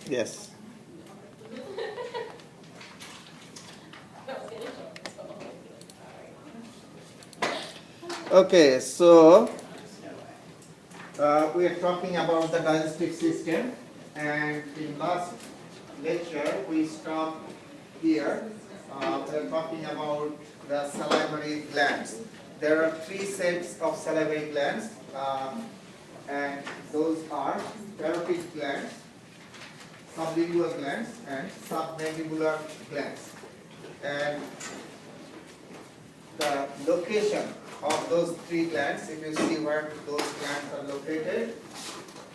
Yes. Okay, so we are talking about the digestive system, and in last lecture we stopped here. We are talking about the salivary glands. There are three sets of salivary glands, and those are parotid glands, sublingual glands, and submandibular glands. And the location of those three glands, if you see where those glands are located,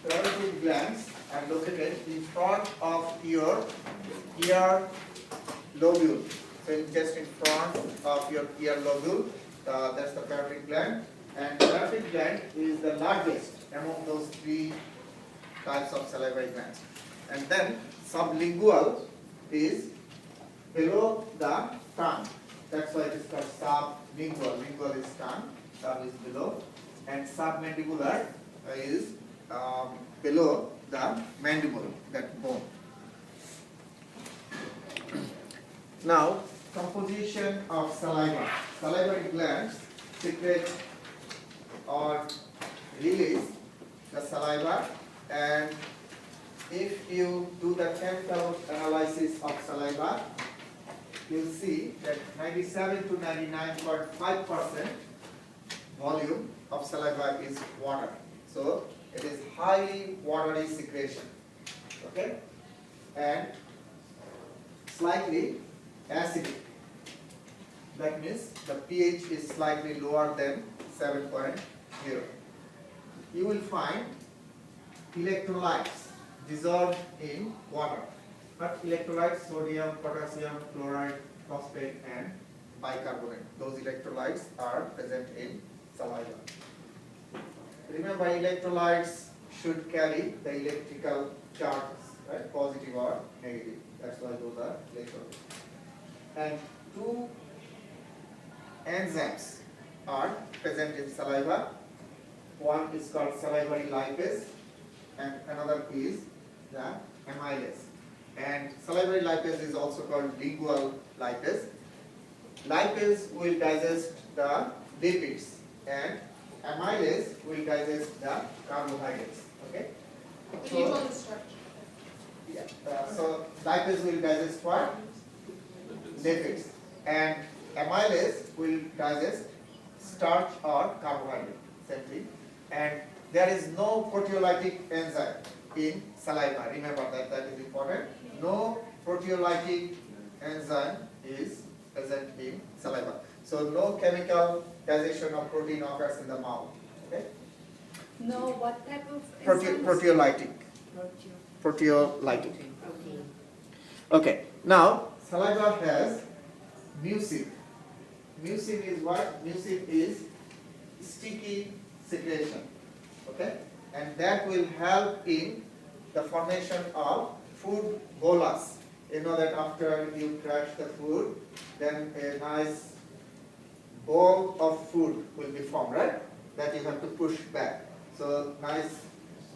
parotid glands are located in front of your ear lobule. So just in front of your ear lobule, that's the parotid gland. And parotid gland is the largest among those three types of salivary glands. And then sublingual is below the tongue. That's why it is called sublingual. Lingual is tongue, sub is below, and submandibular is below the mandible, that bone. Now, composition of saliva. Salivary glands secrete or release the saliva, and if you do the chemical analysis of saliva, you'll see that 97 to 99.5% volume of saliva is water. So it is highly watery secretion. Okay? And slightly acidic. That means the pH is slightly lower than 7.0. You will find electrolytes dissolved in water. But electrolytes, sodium, potassium, chloride, phosphate, and bicarbonate, those electrolytes are present in saliva. Remember, electrolytes should carry the electrical charges, right? Positive or negative. That's why those are electrolytes. And two enzymes are present in saliva. One is called salivary lipase, and another is the amylase. And salivary lipase is also called lingual lipase. Lipase will digest the lipids, and amylase will digest the carbohydrates. Okay? Can you tell the structure? Yeah. So lipase will digest what? Lipids, and amylase will digest starch or carbohydrate. Same thing. And there is no proteolytic enzyme in saliva. Remember that is important. No proteolytic enzyme is present in saliva. So no chemical digestion of protein occurs in the mouth. Okay? No, what type of Proteolytic. Proteolytic. Okay. Now saliva has mucin. Mucin is what? Mucin is sticky secretion. Okay? And that will help in the formation of food bolus. You know that after you crush the food, then a nice ball of food will be formed, right? That you have to push back. So nice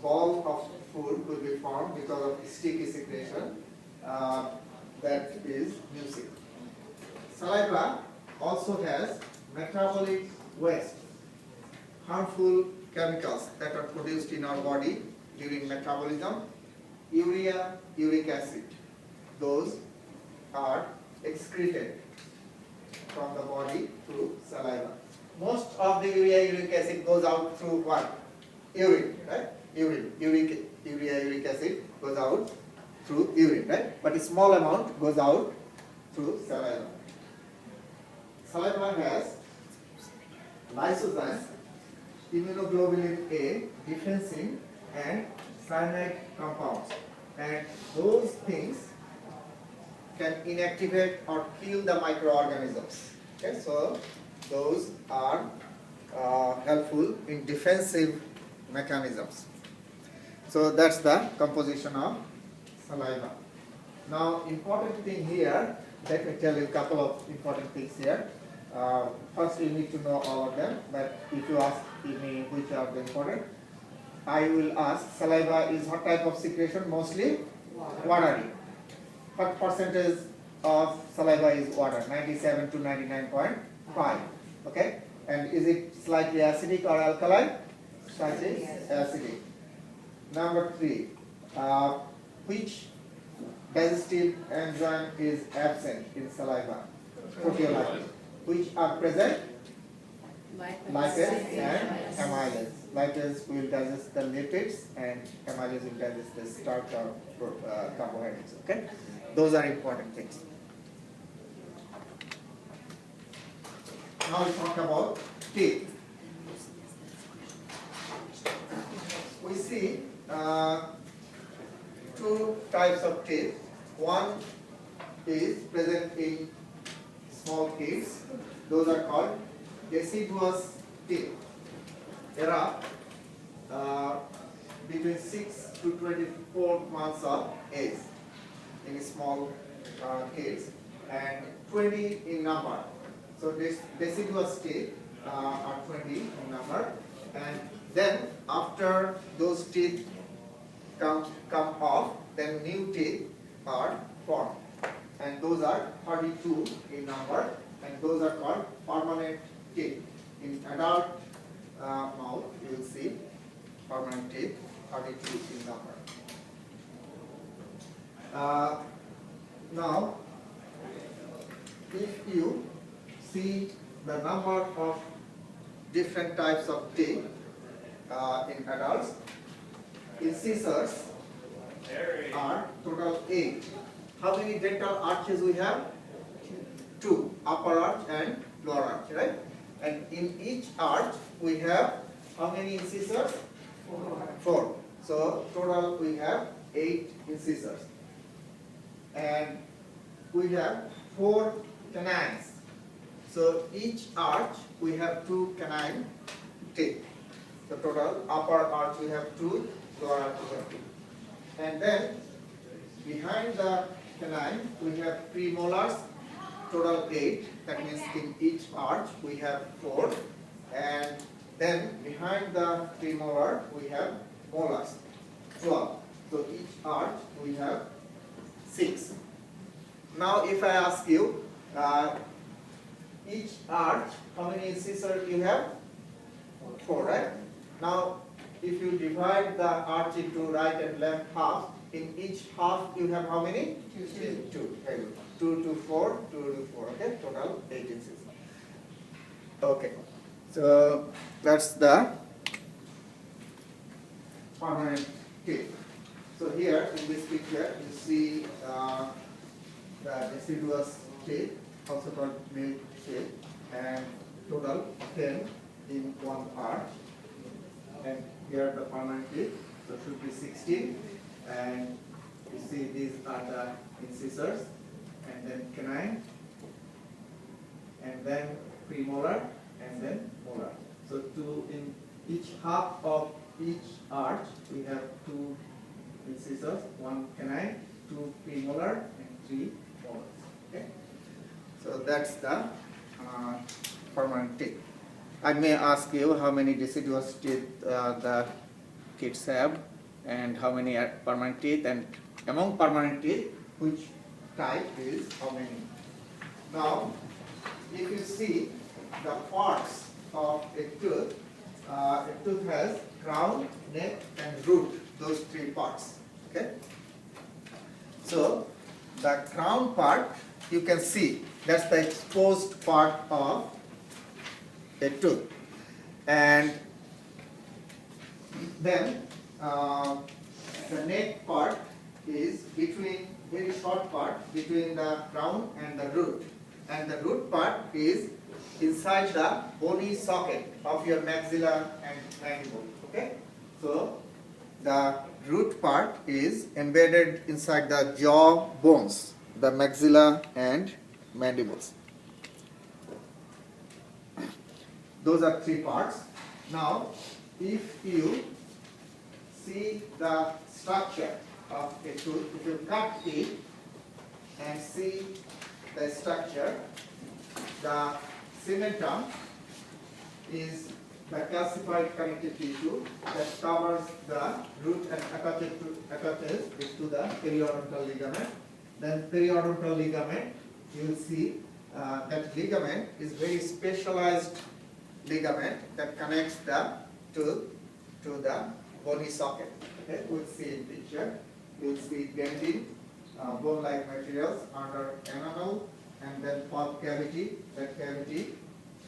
ball of food will be formed because of sticky secretion. That is mucin. Saliva also has metabolic waste, harmful chemicals that are produced in our body during metabolism. Urea, uric acid, those are excreted from the body through saliva. Most of the urea, uric acid goes out through what? Urine, right? Urine, urea, uric acid goes out through urine, right? But a small amount goes out through saliva. Saliva has lysozymes, immunoglobulin A, defensin, and cyanide compounds, and those things can inactivate or kill the microorganisms. Okay, so those are helpful in defensive mechanisms. So that's the composition of saliva. Now, important thing here, let me tell you a couple of important things here. First, you need to know all of them, but if you ask me which are the important, I will ask, saliva is what type of secretion? Mostly watery. What percentage of saliva is water? 97 to 99.5. Okay? And is it slightly acidic or alkaline? Slightly acidic. Number 3, which digestive enzyme is absent in saliva? Proteolysis. Which are present? Lipase and amylase. Lipase will digest the lipids and amylase will digest the starch or carbohydrates. Okay? Those are important things. Now we talk about teeth. We see two types of teeth. One is present in small kids. Those are called deciduous teeth. There are between 6 to 24 months of age in small kids and 20 in number. So this deciduous teeth are 20 in number, and then after those teeth come off, then new teeth are formed, and those are 32 in number, and those are called permanent teeth. In adult mouth, you will see permanent teeth, 32 in number. Now, if you see the number of different types of teeth in adults, incisors are total 8. How many dental arches we have? 2, upper arch and lower arch, right? And in each arch we have how many incisors? 4. So total we have 8 incisors. And we have 4 canines. So each arch we have 2 canine teeth. So total upper arch we have 2, lower arch we have 2. And then behind the canine we have premolars, total 8. That means in each arch we have 4. And then behind the premolar we have molars, 12. So each arch we have 6. Now if I ask you, each arch, how many incisors you have? 4, right? Now if you divide the arch into right and left half, in each half you have how many? 2. Very good. 2 to 4, 2 to 4, okay? Total 8 incisors. Okay. So that's the permanent teeth. So here in this picture you see the deciduous teeth, also called milk teeth, and total 10 in one arch. And here the permanent teeth, so should be 16. And you see these are the incisors, and then canine, and then premolar, and then molar. So 2 in each half of each arch we have 2 incisors, 1 canine, 2 premolar, and 3 molars. Okay. So that's the permanent teeth. I may ask you how many deciduous teeth the kids have, and how many are permanent teeth, and among permanent teeth, which type is how many. Now, if you see the parts of a tooth has crown, neck, and root, those 3 parts. Okay. So the crown part you can see, that's the exposed part of a tooth, and then the neck part is between, very short part between the crown and the root, and the root part is inside the bony socket of your maxilla and mandible. Okay, so the root part is embedded inside the jaw bones, the maxilla and mandibles. Those are three parts. Now, if you see the structure of a tooth, if you cut it and see the structure, the cementum is the calcified connective tissue that covers the root and attaches it to the periodontal ligament. Then periodontal ligament, you will see that ligament is very specialized ligament that connects the tooth to the bony socket. Okay, we'll see in picture. You'll see dentin, bone-like materials under enamel, and then pulp cavity. That cavity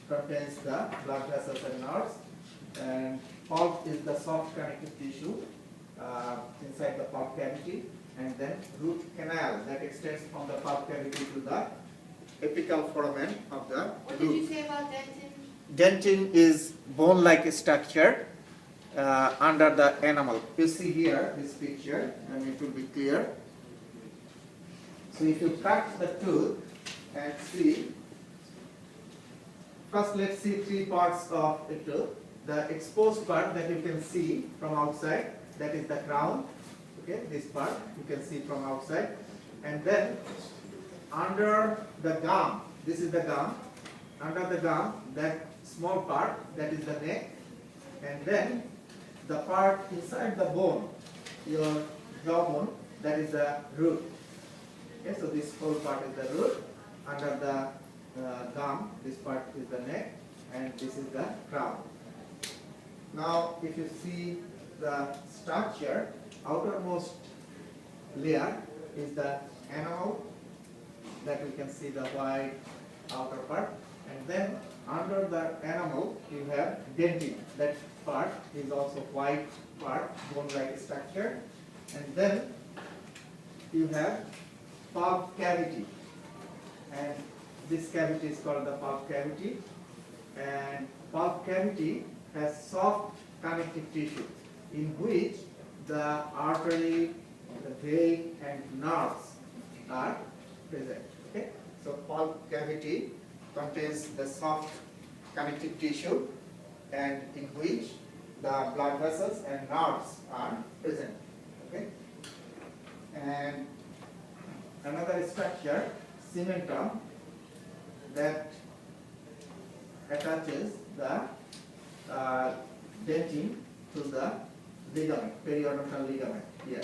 contains the blood vessels and nerves, and pulp is the soft connective tissue inside the pulp cavity, and then root canal that extends from the pulp cavity to the apical foramen of the What root. did you say about dentin? Dentin is bone-like structure under the enamel. You see here this picture, and it will be clear. So if you cut the tooth and see, first let's see three parts of the tooth. The exposed part that you can see from outside, that is the crown. Okay, this part you can see from outside, and then under the gum, this is the gum. Under the gum, that small part, that is the neck, and then the part inside the bone, your jawbone, that is the root. Okay, so this whole part is the root. Under the gum, this part is the neck, and this is the crown. Now, if you see the structure, outermost layer is the enamel, that we can see the white outer part, and then under the enamel you have dentin. That part is also white part, bone-like structure, and then you have pulp cavity, and this cavity is called the pulp cavity, and pulp cavity has soft connective tissue in which the artery, the vein, and nerves are present. Okay? So pulp cavity contains the soft connective tissue, and in which the blood vessels and nerves are present. Okay? And another structure, cementum, that attaches the dentin to the ligament, periodontal ligament here.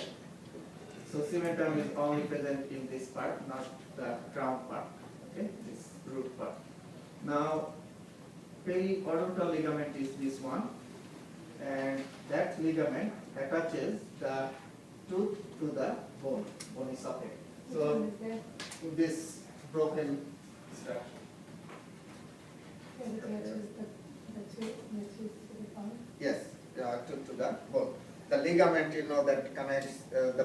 So cementum is only present in this part, not the crown part, okay, this root part. Now, periodontal ligament is this one, and that ligament attaches the tooth to the bone, bony socket. So, this broken structure. Yes, to the bone. The ligament, you know, that connects the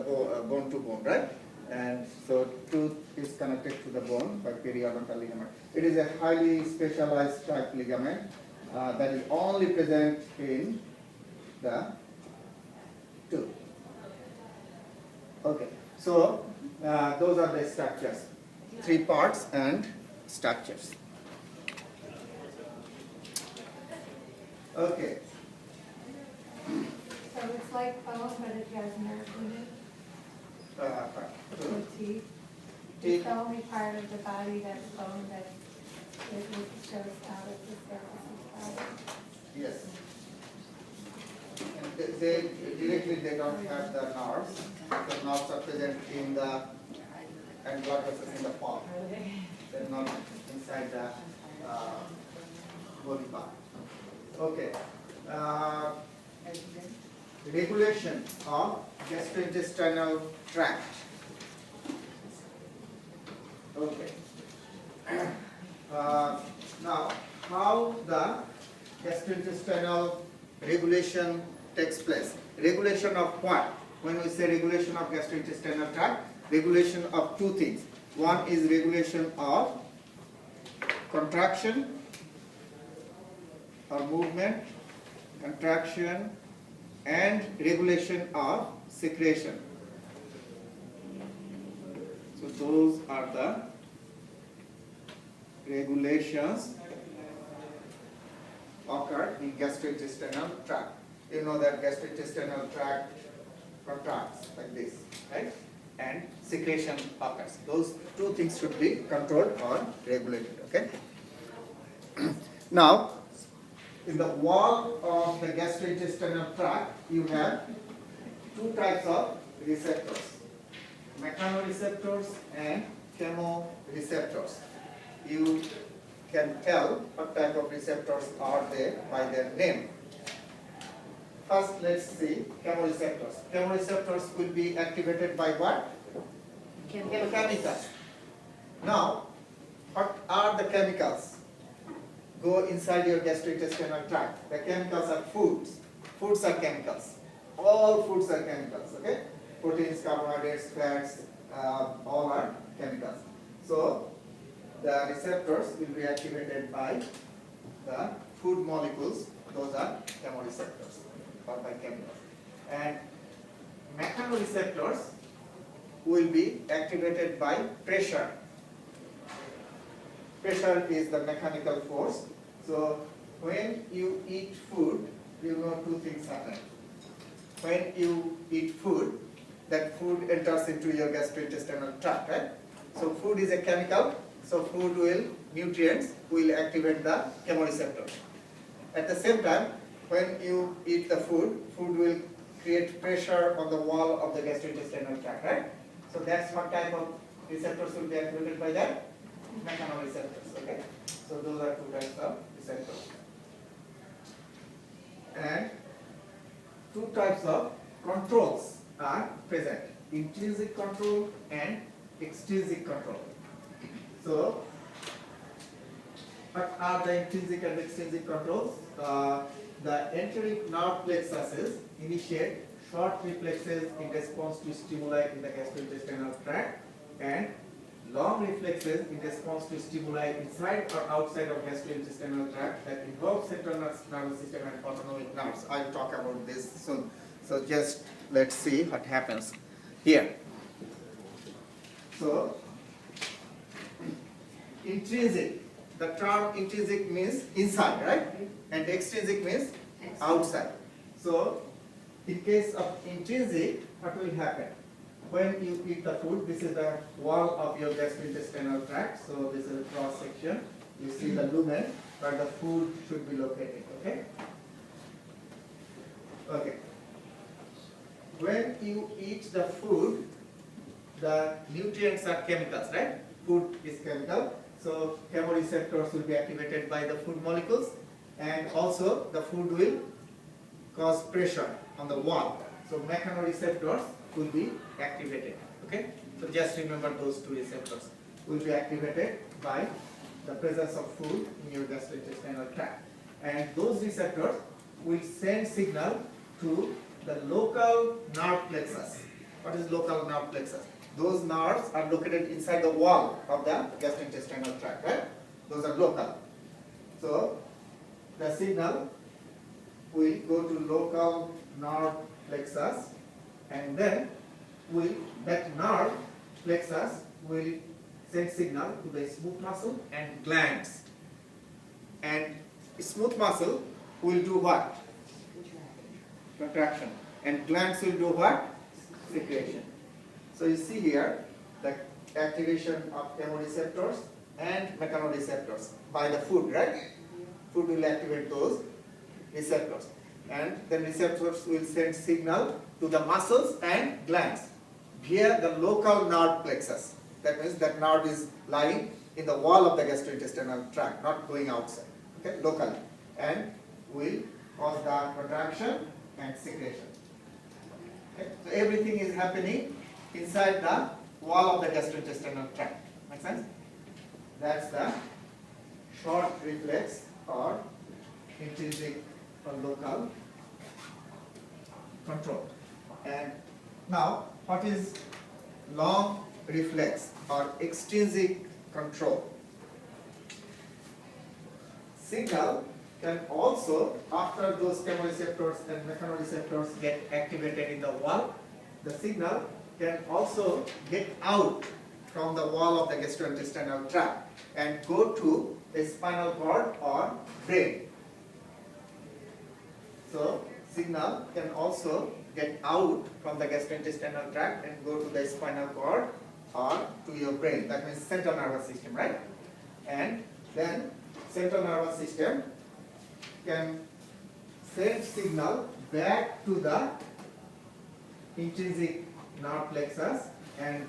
bone to bone, right? And so tooth is connected to the bone by periodontal ligament. It is a highly specialized type ligament that is only present in the tooth. Okay, so those are the structures, three parts and structures. Okay. So it's like bone, but it has nerve in it. The teeth. It's the only part of the body that's bone that it shows out of the surface of the body. Yes. And they directly they don't have the nerves. The nerves are present in the and blood vessels in the palm. They're not inside the body part. Okay. Regulation of gastrointestinal tract. Okay. Now, how the gastrointestinal regulation takes place? Regulation of what? When we say regulation of gastrointestinal tract, regulation of two things. One is regulation of contraction or movement, contraction, and regulation of secretion. So those are the regulations occur in gastrointestinal tract. You know that gastrointestinal tract contracts like this, right? And secretion occurs. Those two things should be controlled or regulated, okay? Now, in the wall of the gastrointestinal tract, you have two types of receptors, mechanoreceptors and chemoreceptors. You can tell what type of receptors are there by their name. First, let's see chemoreceptors. Chemoreceptors will be activated by what? Chemicals. Now, what are the chemicals? Go inside your gastrointestinal tract. The chemicals are foods. Foods are chemicals. All foods are chemicals, okay? Proteins, carbohydrates, fats, all are chemicals. So, the receptors will be activated by the food molecules. Those are chemoreceptors or by chemicals. And mechanoreceptors will be activated by pressure. Pressure is the mechanical force. So when you eat food, you know two things happen. When you eat food, that food enters into your gastrointestinal tract, right? So food is a chemical, so nutrients will activate the chemoreceptors. At the same time, when you eat the food, food will create pressure on the wall of the gastrointestinal tract, right? So that's what type of receptors will be activated by that? Mechanoreceptors, okay? So those are two types of receptors. And two types of controls are present, intrinsic control and extrinsic control. So what are the intrinsic and extrinsic controls? The enteric nerve plexuses initiate short reflexes in response to stimuli in the gastrointestinal tract and long reflexes in response to stimuli inside or outside of gastrointestinal tract that involve central nervous system and autonomic nerves. I'll talk about this soon. So just let's see what happens here. So intrinsic, the term intrinsic means inside, right? And extrinsic means outside. So in case of intrinsic, what will happen? When you eat the food, this is the wall of your gastrointestinal tract. So this is a cross section. You see the lumen where the food should be located. Okay. Okay. When you eat the food, the nutrients are chemicals, right? Food is chemical. So chemoreceptors will be activated by the food molecules, and also the food will cause pressure on the wall. So mechanoreceptors will be activated. Okay? So just remember those two receptors will be activated by the presence of food in your gastrointestinal tract. And those receptors will send signal to the local nerve plexus. What is local nerve plexus? Those nerves are located inside the wall of the gastrointestinal tract, right? Those are local. So the signal will go to local nerve plexus, and then that nerve plexus will send signal to the smooth muscle and glands. And smooth muscle will do what? Contraction. And glands will do what? Secretion. So you see here the activation of chemoreceptors and mechanoreceptors by the food, right? Food will activate those receptors. And then receptors will send signal to the muscles and glands via the local nerve plexus. That means that nerve is lying in the wall of the gastrointestinal tract, not going outside, okay, locally, and will cause the contraction and secretion. Okay? So everything is happening inside the wall of the gastrointestinal tract. Make sense? That's the short reflex or intrinsic or local control. And now, what is long reflex or extrinsic control? Signal can also, after those chemoreceptors and mechanoreceptors get activated in the wall, the signal can also get out from the wall of the gastrointestinal tract and go to the spinal cord or brain. So signal can also get out from the gastrointestinal tract and go to the spinal cord or to your brain. That means central nervous system, right? And then central nervous system can send signal back to the intrinsic nerve plexus, and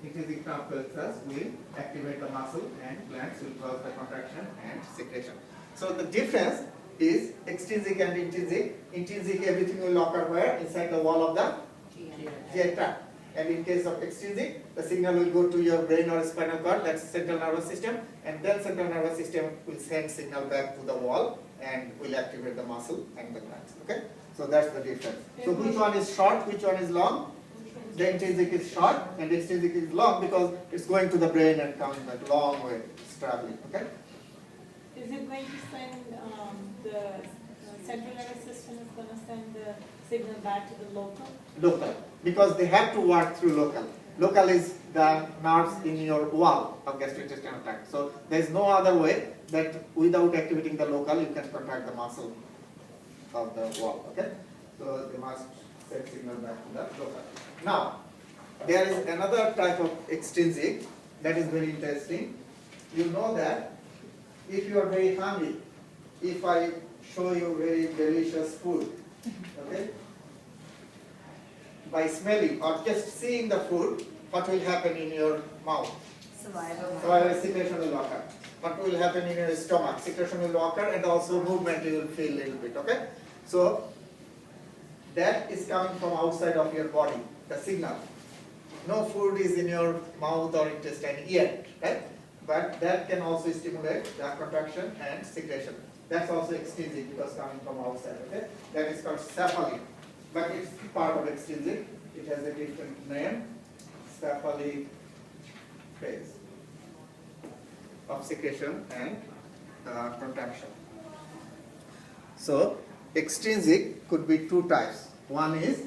intrinsic nerve plexus will activate the muscle and glands will cause the contraction and secretion. So the difference is extrinsic and intrinsic. Intrinsic, everything will occur where? Inside the wall of the GI tract. And in case of extrinsic, the signal will go to your brain or spinal cord, that's central nervous system, and then central nervous system will send signal back to the wall and will activate the muscle and the glands. Okay? So that's the difference. So which one is short, which one is long? The intrinsic is short and extrinsic is long because it's going to the brain and coming back long way, it's traveling. Okay? Is it going to send the central nervous system is going to send the signal back to the local? Local, because they have to work through local. Local is the nerves in your wall of gastrointestinal tract. So there is no other way that without activating the local, you can contract the muscle of the wall. Okay, so they must send signal back to the local. Now, there is another type of extrinsic that is very interesting. You know that if you are very hungry, if I show you very delicious food, okay, by smelling or just seeing the food, what will happen in your mouth? Saliva secretion will occur. What will happen in your stomach? Secretion will occur, and also movement you will feel a little bit. Okay, so that is coming from outside of your body, the signal. No food is in your mouth or intestine yet, right? But that can also stimulate the contraction and secretion. That's also extrinsic because coming from outside. Okay, that is called cephalic, but it's part of extrinsic. It has a different name, cephalic phase of secretion and contraction. So extrinsic could be two types. One is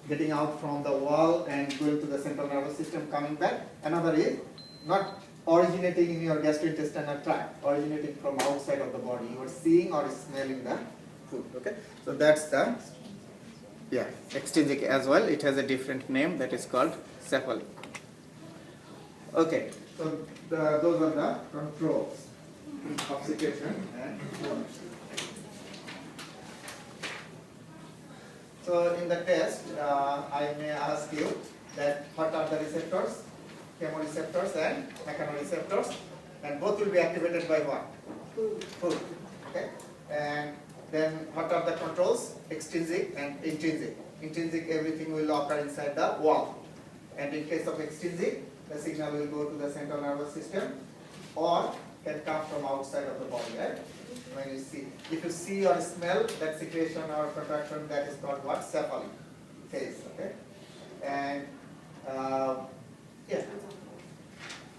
getting out from the wall and going to the central nervous system, coming back. Another is not originating in your gastrointestinal tract, originating from outside of the body. You are seeing or smelling the food. Okay, so that's the extrinsic as well. It has a different name that is called cephalic. Okay, so those are the controls of secretion and movement. So in the test, I may ask you that what are the receptors? Chemoreceptors and mechanoreceptors, and both will be activated by what? Food. Okay, and then what are the controls? Extrinsic and intrinsic. Intrinsic, everything will occur inside the wall, and in case of extrinsic, the signal will go to the central nervous system or can come from outside of the body, right? When you see, if you see or smell that secretion or contraction, that is called what? Cephalic phase. Okay, and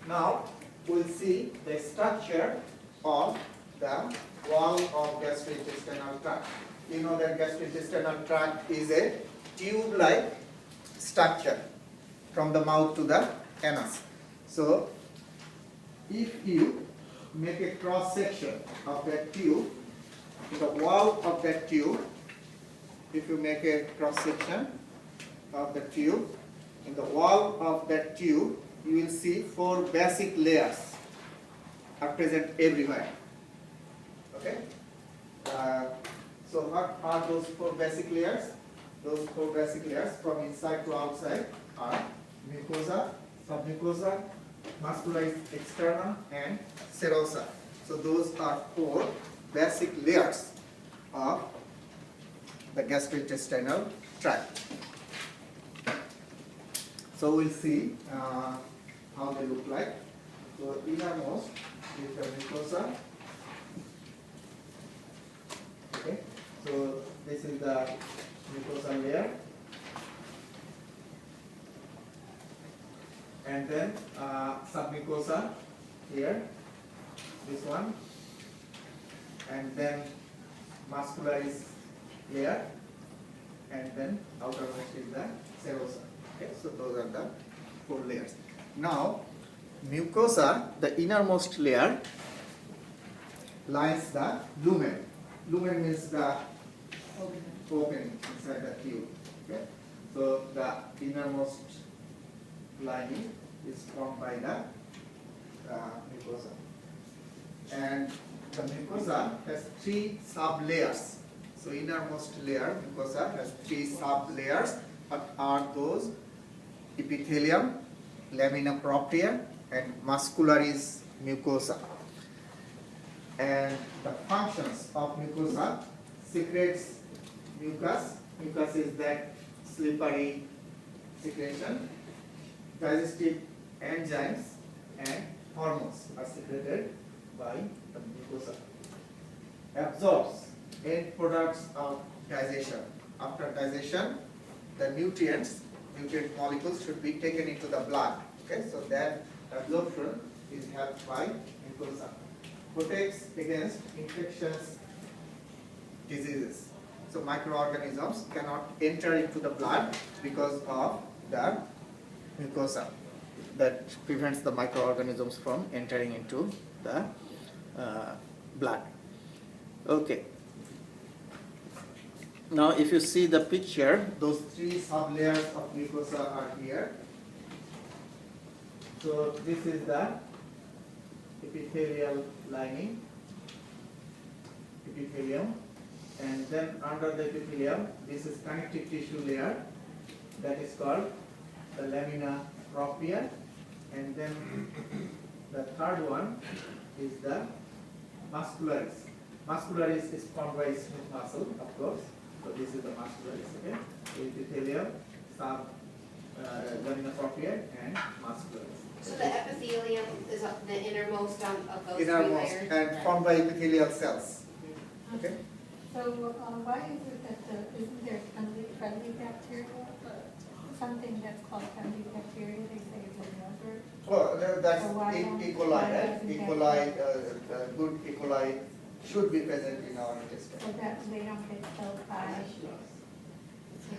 now we'll see the structure of the wall of gastrointestinal tract. You know that gastrointestinal tract is a tube-like structure from the mouth to the anus. So if you make a cross section of that tube, the wall of that tube, if you make a cross section of the tube, in the wall of that tube, you will see 4 basic layers are present everywhere. Okay? So what are those 4 basic layers? Those 4 basic layers from inside to outside are mucosa, submucosa, muscularis externa, and serosa. So those are 4 basic layers of the gastrointestinal tract. So we'll see how they look like. So innermost is the mucosa. Okay. So this is the mucosa layer. And then submucosa here, this one, and then muscularis layer, and then outermost is the serosa. Okay, so those are the 4 layers. Now, mucosa, the innermost layer, lies the lumen. Lumen means the opening inside the tube. Okay? So the innermost lining is formed by the mucosa. And the mucosa has 3 sub-layers. So innermost layer, mucosa, has 3 sub-layers. What are those? Epithelium, lamina propria, and muscularis mucosa. And the functions of mucosa: secretes mucus. Mucus is that slippery secretion. Digestive enzymes and hormones are secreted by the mucosa. Absorbs end products of digestion. After digestion, the nutrient molecules should be taken into the blood. Okay, so that absorption is helped by mucosa. Protects against infectious diseases. So microorganisms cannot enter into the blood because of the mucosa. That prevents the microorganisms from entering into the blood. Okay. Now if you see the picture, those 3 sub-layers of mucosa are here. So this is the epithelial lining, epithelium, and then under the epithelium, this is connective tissue layer that is called the lamina propria, and then the third one is the muscularis. Muscularis is formed by smooth muscle, of course. So this is the muscularis, okay? Epithelium, lamina propria, and muscularis. So the epithelium is the innermost of those Innermost 3 layers? and formed by epithelial cells. Okay? So why is it that isn't there friendly bacteria? Something that's called friendly bacteria, they say is another. Well, that's So why E. don't- coli, why right? doesn't E. that- coli, good E. coli should be present in our So intestine. that they don't get killed by.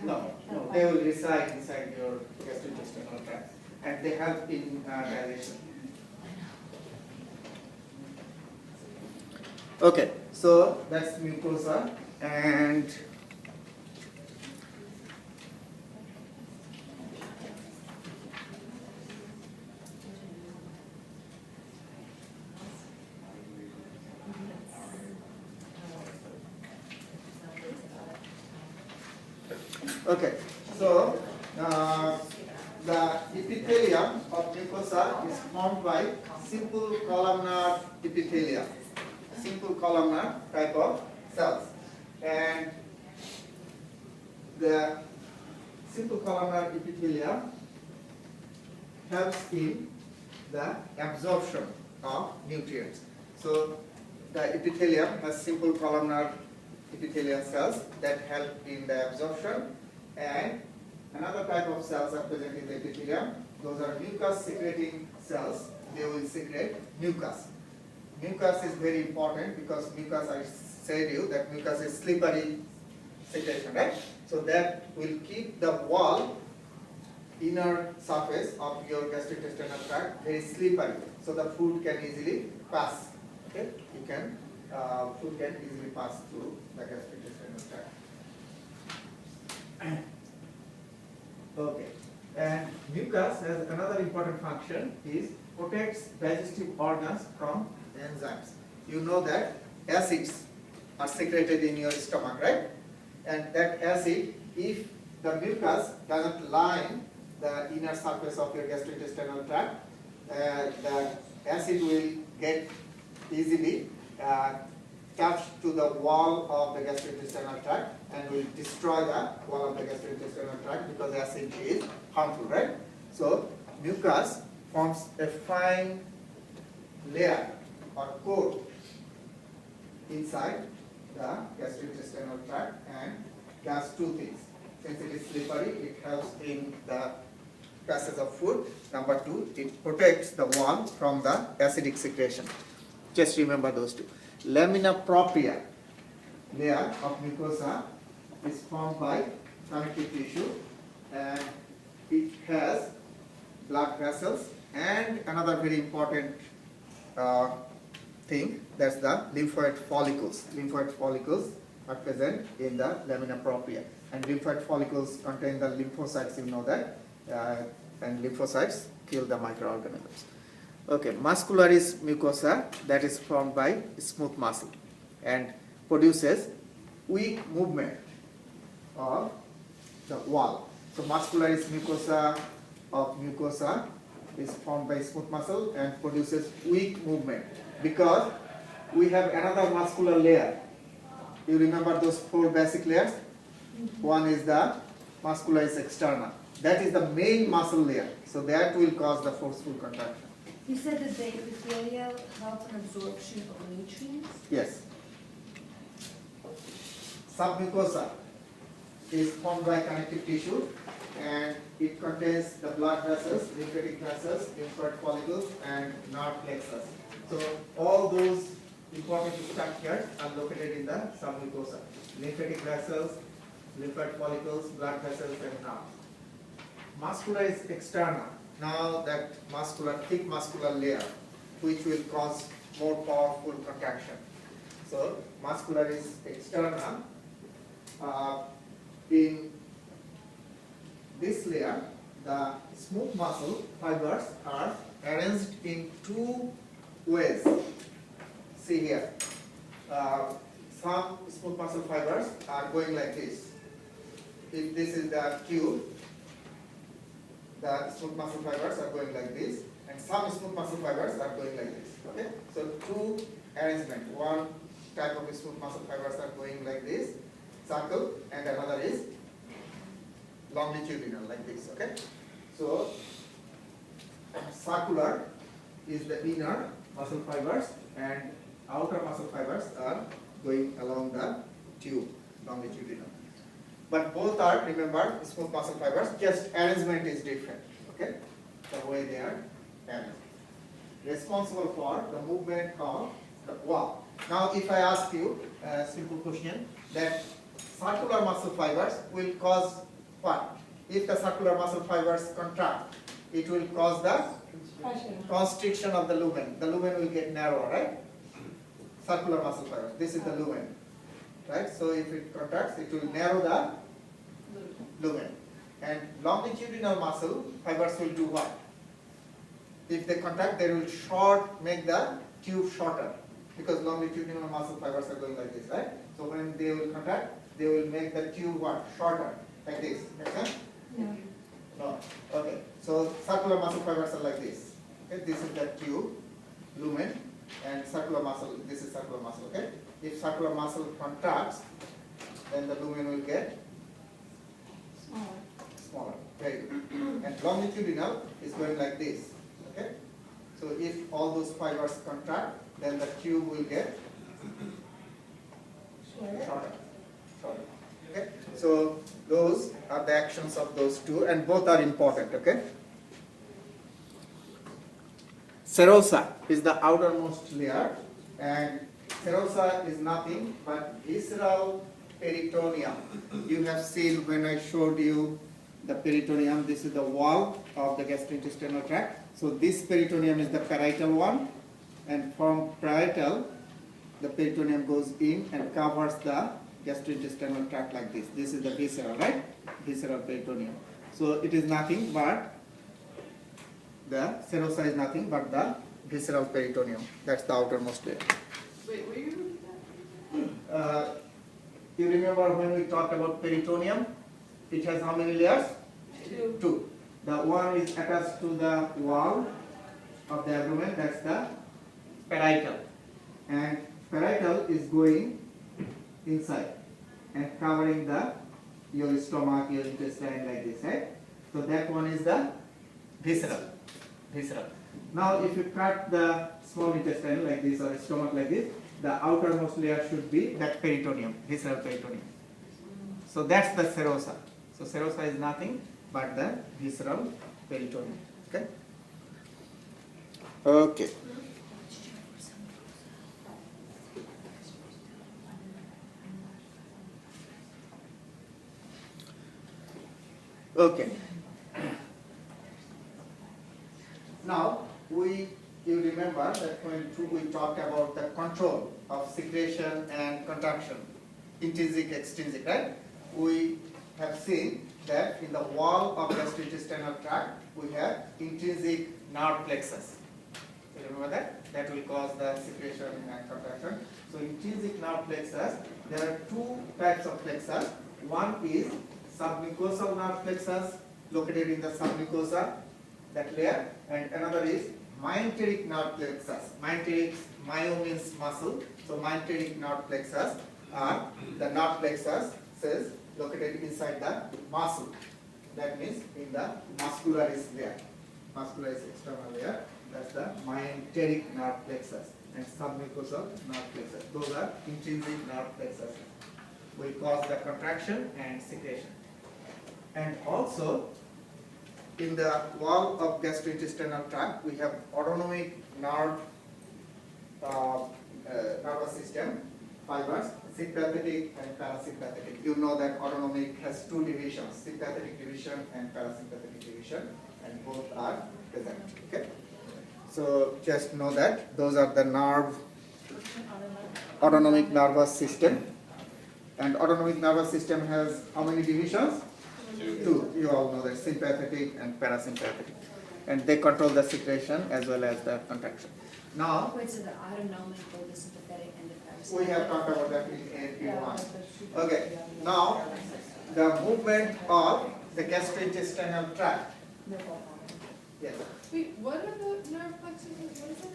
No, they will reside inside your gastrointestinal tract, and they help in digestion. Okay, so that's mucosa, and okay, so the epithelium of mucosa is formed by simple columnar epithelia, simple columnar type of cells, and the simple columnar epithelia helps in the absorption of nutrients. So the epithelium has simple columnar epithelial cells that help in the absorption, and another type of cells are present in the epithelium. Those are mucus secreting cells. They will secrete mucus. Mucus is very important because mucus, I said you that mucus is slippery secretion, right? So that will keep the wall, inner surface of your gastrointestinal tract very slippery, so the food can easily pass. Okay, food can easily pass through the gastrointestinal tract. Okay, and mucus has another important function is protects digestive organs from enzymes. You know that acids are secreted in your stomach, right? And that acid, if the mucus doesn't line the inner surface of your gastrointestinal tract, the acid will get easily attached to the wall of the gastrointestinal tract and will destroy the wall of the gastrointestinal tract because acid is harmful, right? So mucus forms a fine layer or coat inside the gastrointestinal tract and does 2 things. Since it is slippery, it helps in the passage of food. Number 2, it protects the wall from the acidic secretion. Just remember those 2. Lamina propria layer of mucosa is formed by connective tissue, and it has blood vessels and another very important thing, that's the lymphoid follicles. Lymphoid follicles are present in the lamina propria. And lymphoid follicles contain the lymphocytes, you know that, and lymphocytes kill the microorganisms. Okay, muscularis mucosa, that is formed by smooth muscle and produces weak movement of the wall. So muscularis mucosa of mucosa is formed by smooth muscle and produces weak movement because we have another muscular layer. You remember those 4 basic layers? One is the muscularis externa. That is the main muscle layer. So that will cause the forceful contraction. You said that the epithelial helps in absorption of nutrients? Yes. Submucosa is formed by connective tissue and it contains the blood vessels, lymphatic vessels, lymphoid follicles and nerve plexus. So all those important structures are located in the submucosa. Lymphatic vessels, lymphoid follicles, blood vessels and nerves. Muscularis externa. Now that thick muscular layer which will cause more powerful contraction. So muscularis externa, in this layer the smooth muscle fibers are arranged in 2 ways. See here, some smooth muscle fibers are going like this. If this is the tube, the smooth muscle fibers are going like this, and some smooth muscle fibers are going like this. Okay, so 2 arrangement. One type of smooth muscle fibers are going like this, circle, and another is longitudinal like this. Okay, so circular is the inner muscle fibers, and outer muscle fibers are going along the tube, longitudinal. But both are, remember, smooth muscle fibers, just arrangement is different, okay? The way they are arranged. Responsible for the movement of the wall. Now if I ask you a simple question, that circular muscle fibers will cause what? If the circular muscle fibers contract, it will cause the Pressure. constriction of the lumen. The lumen will get narrow, right? Circular muscle fibers. This is the lumen, right? So if it contracts, it will narrow the lumen. And longitudinal muscle fibers will do what? If they contract, they will make the tube shorter, because longitudinal muscle fibers are going like this, right? So when they will contract, they will make the tube what? Shorter, like this. Make sense? No. No. Okay. So circular muscle fibers are like this. Okay. This is the tube, lumen, and circular muscle. This is circular muscle. Okay. If circular muscle contracts, then the lumen will get Smaller. smaller. Very good. And longitudinal is going like this. Okay. So if all those fibers contract, then the tube will get Shorter. shorter. Okay. So those are the actions of those 2, and both are important. Okay. Serosa is the outermost layer, and serosa is nothing but visceral peritoneum. You have seen when I showed you the peritoneum, this is the wall of the gastrointestinal tract. So this peritoneum is the parietal one, and from parietal the peritoneum goes in and covers the gastrointestinal tract like this. This is the visceral, right? Visceral peritoneum. So it is nothing but the serosa is nothing but the visceral peritoneum. That's the outermost layer. Wait, where you looking at? You remember when we talked about peritoneum? It has how many layers? 2. 2. The one is attached to the wall of the abdomen, that's the parietal. And parietal is going inside and covering your stomach, your intestine like this, right? So that one is the visceral. Now if you cut the small intestine like this or stomach like this, the outermost layer should be that peritoneum, visceral peritoneum. So that's the serosa. So serosa is nothing but the visceral peritoneum. Okay? Okay. Okay. Now you remember that when we talked about the control of secretion and contraction. intrinsic, extrinsic, right? We have seen that in the wall of gastrointestinal tract, we have intrinsic nerve plexus. You remember that? That will cause the secretion and contraction. So intrinsic nerve plexus, there are two types of plexus. One is submucosal nerve plexus located in the submucosa, that layer, and another is myenteric nerve plexus. Myenteric, myo means muscle, so myenteric nerve plexus are the nerve plexus cells located inside the muscle. That means in the muscularis layer. Muscularis external layer, that's the myenteric nerve plexus, and submucosal nerve plexus. Those are intrinsic nerve plexus. Will cause the contraction and secretion. And also, in the wall of gastrointestinal tract, we have autonomic nerve nervous system fibers, sympathetic and parasympathetic. You know that autonomic has two divisions, sympathetic division and parasympathetic division, and both are present. Okay. So just know that those are the autonomic nervous system. And autonomic nervous system has how many divisions? Two. You all know that, sympathetic and parasympathetic. And they control the secretion as well as the contraction. Now, Wait, so the autonomic, both the sympathetic and the parasympathetic? we have talked about that in one. Okay, now the movement of the gastrointestinal tract. Yes. Wait, what are the nerve plexuses? What is that?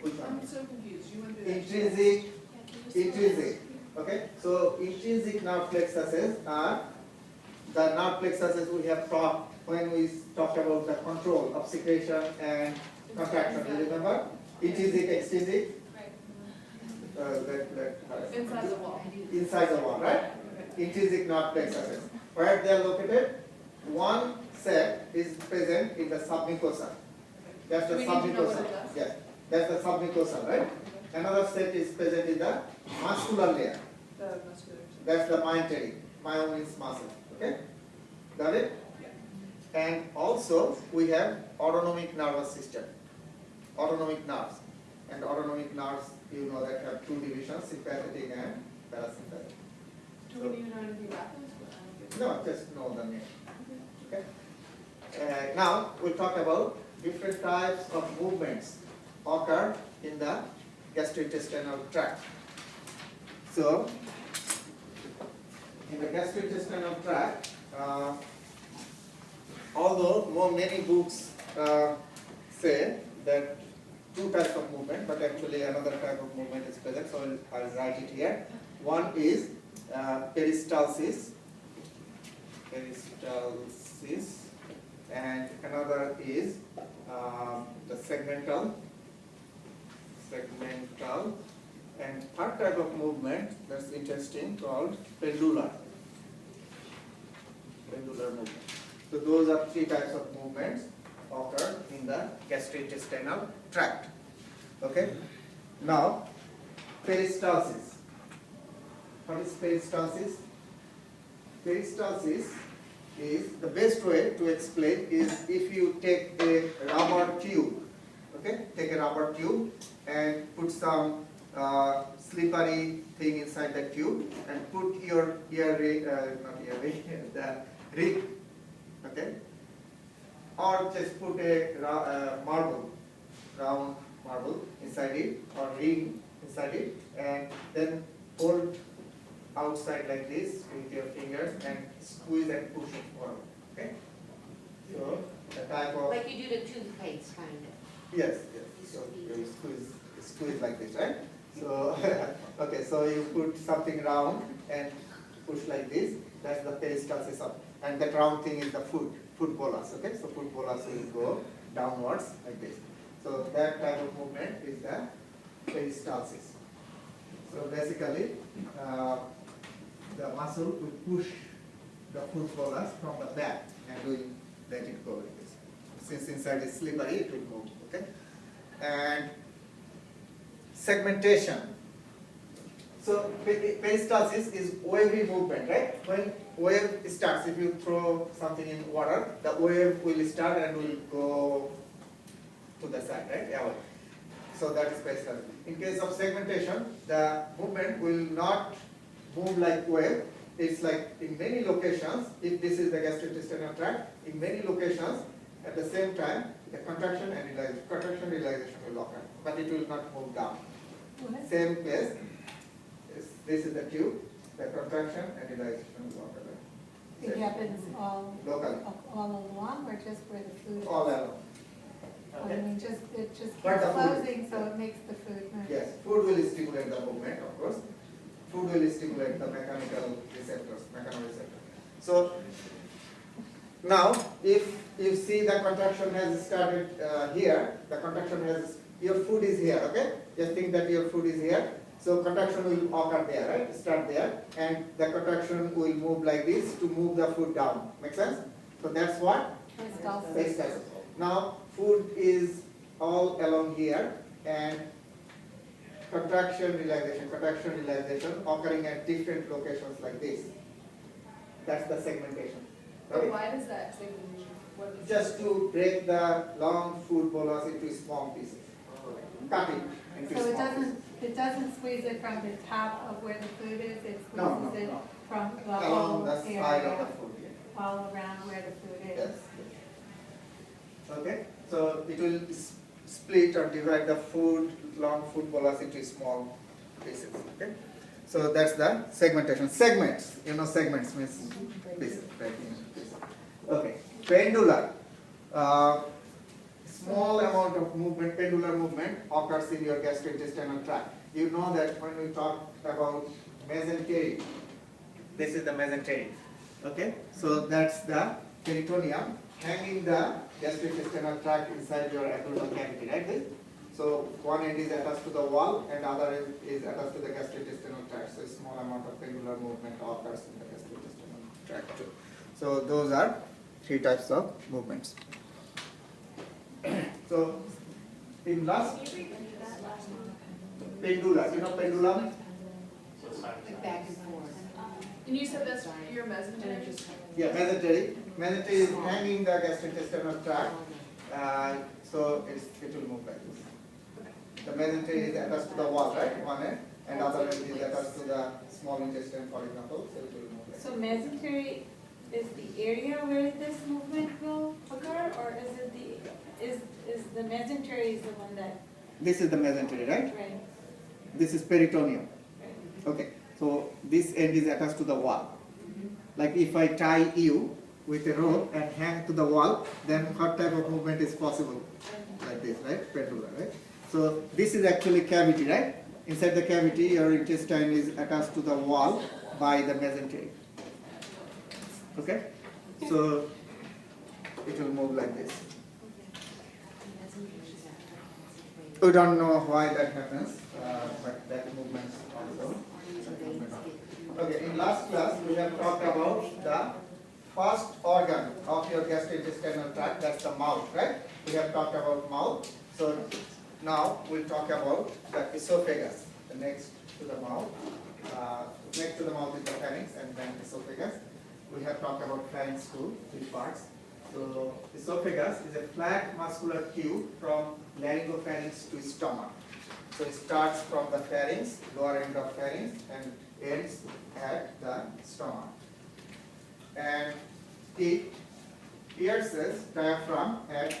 Which one? I'm so confused. You went through that. Intrinsic. Okay, so intrinsic nerve plexuses are the nerve plexuses we have taught when we talked about the control of secretion and contraction. You remember? Intrinsic, extrinsic. Inside the wall. Inside the wall, right? Intrinsic nerve plexuses. Where they are located? One set is present in the submucosa. That's the Do we need to know what submucosa. it does? Yes, that's the submucosa, right? Another set is present in the muscular layer. The muscular. That's the myenteric. Myo means muscle. Okay? Got it? And also we have autonomic nervous system. Autonomic nerves. And autonomic nerves, you know, that have two divisions, sympathetic and parasympathetic. Do we need to know anything about this? No, just know the name. Okay? Now we'll talk about different types of movements occur in the gastrointestinal tract. So, in the gastrointestinal tract, although many books say that two types of movement, but actually another type of movement is present, so I'll write it here. One is peristalsis, and another is the segmental, and third type of movement that's interesting called pendular movement. So those are three types of movements occur in the gastrointestinal tract. Okay. Now, peristalsis. What is peristalsis? Peristalsis is the best way to explain is if you take a rubber tube. Okay, take a rubber tube and put some slippery thing inside the tube and put your the ring, okay, or just put a round marble inside it or ring inside it, and then hold outside like this with your fingers and squeeze and push it forward. Okay, so the type of Like you do the toothpaste kind of. yes. So you squeeze like this, right? So okay, so you put something round and push like this. That's the peristalsis of, and that round thing is the food bolus. Okay, so food bolus will go downwards like this. So that type of movement is the peristalsis. So basically, the muscle will push the food bolus from the back and will let it go like this. Since inside is slippery, it will move. Okay. And segmentation. So peristalsis is wavy movement, right? When wave starts, if you throw something in water, the wave will start and will go to the side, right? Yeah. So that is peristaltic. In case of segmentation, the movement will not move like wave. It's like in many locations, if this is the gastrointestinal tract, in many locations at the same time, the contraction and realization will occur, but it will not move down. What? Same place, this is the tube, the contraction and realization will occur. It happens Locally. all along or just where the food is? All along. I mean, it just But keeps the food- closing, so it makes the food move. Yes, food will stimulate the movement, of course. Food will stimulate the mechanical receptors, mechanoreceptors. So now, if you see the contraction has started here, the contraction has, your food is here, okay? Just think that your food is here. So contraction will occur there, right? Start there, and the contraction will move like this to move the food down. Make sense? So that's what? Peristalsis. Peristalsis. Now, food is all along here, and contraction, realization occurring at different locations like this. That's the segmentation. But Okay? why does that segmentation, what is? Just to break the long food bolus into small pieces. Cut it into So small pieces. it doesn't squeeze it from the top of where the food is, it No, squeezes it no. from the Along whole the side of area, the food. all around where the food Yes. is. Okay, so it will split or divide the food, long food bolus into small pieces. Okay, so that's the segmentation. Segments, you know, segments means pieces, right? Pieces. Okay, pendular. Small amount of movement, pendular movement occurs in your gastrointestinal tract. You know that when we talk about mesentery, this is the mesentery. Okay, so that's the peritoneum hanging the gastrointestinal tract inside your abdominal cavity, right? This? So one end is attached to the wall and other end is attached to the gastrointestinal tract. So a small amount of pendular movement occurs in the gastrointestinal tract too. So those are three types of movements. So in last, pendula, you know pendulum? Like back and forth. And you said that's your mesentery? Yeah, mesentery. Mesentery is hanging the gastrointestinal tract, so it will move like this. The mesentery is attached to the wall, right? One end, and other end is attached to the small intestine, for example. So it will move like So mesentery is the area where this movement will occur, or is it is the mesentery is the one that, this is the mesentery, right? right? This is peritoneum. Right. Okay, so this end is attached to the wall. Like if I tie you with a rope and hang to the wall, then what type of movement is possible? Like this, right? Pendular, right? So this is actually cavity, right? Inside the cavity, your intestine is attached to the wall by the mesentery. Okay? So it will move like this. We don't know why that happens, but that movement also. Okay, in last class we have talked about the first organ of your gastrointestinal tract, that's the mouth, right? We have talked about mouth. So now we'll talk about the esophagus, the next to the mouth. Next to the mouth is the pharynx and then esophagus. We have talked about pharynx too, three parts. So esophagus is a flat muscular tube from laryngopharynx to stomach. So it starts from the pharynx, lower end of pharynx, and ends at the stomach. And it pierces diaphragm at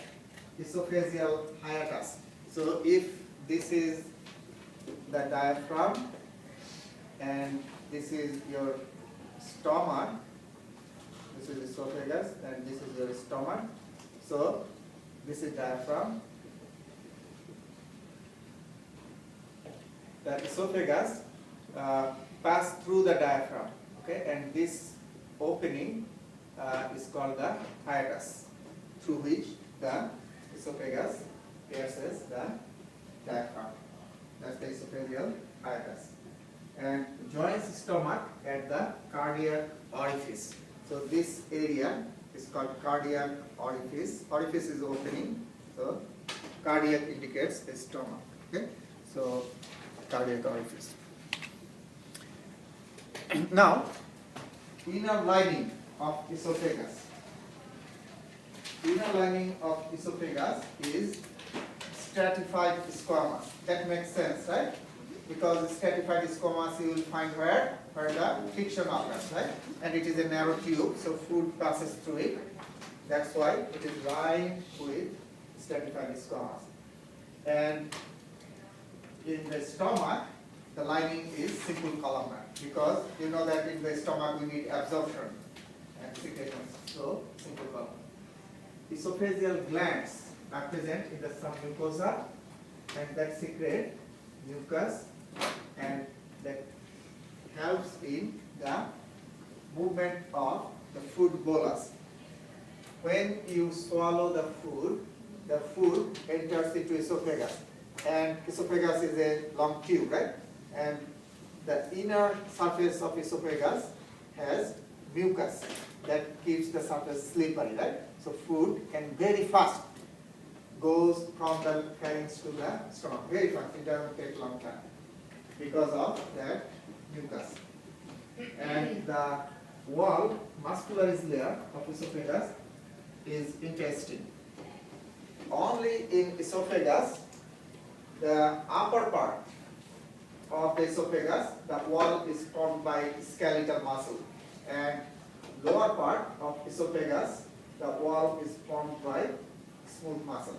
esophageal hiatus. So if this is the diaphragm and this is your stomach, this is esophagus and this is your stomach. So this is diaphragm. The esophagus pass through the diaphragm, okay, and this opening is called the hiatus, through which the esophagus pierces the diaphragm. That's the esophageal hiatus, and joins stomach at the cardiac orifice. So this area is called cardiac orifice. Orifice is opening, so cardiac indicates the stomach. Okay, so cardiac orifice. Now, inner lining of esophagus. Inner lining of esophagus is stratified squamous. That makes sense, right? Because stratified squamous you will find where? Where the friction occurs, right? And it is a narrow tube, so food passes through it. That's why it is lined with stratified squamous. And in the stomach, the lining is simple columnar, because you know that in the stomach we need absorption and secretion. So simple columnar. Esophageal glands are present in the submucosa, and that secrete mucus, and that helps in the movement of the food bolus. When you swallow the food enters into esophagus, and esophagus is a long tube, right? And the inner surface of esophagus has mucus that keeps the surface slippery, right? So food can very fast goes from the pharynx to the stomach, very fast. It doesn't take long time because of that mucus. And the wall, muscularis layer of esophagus is intestine. Only in esophagus, the upper part of the esophagus, the wall is formed by skeletal muscle, and lower part of esophagus, the wall is formed by smooth muscle.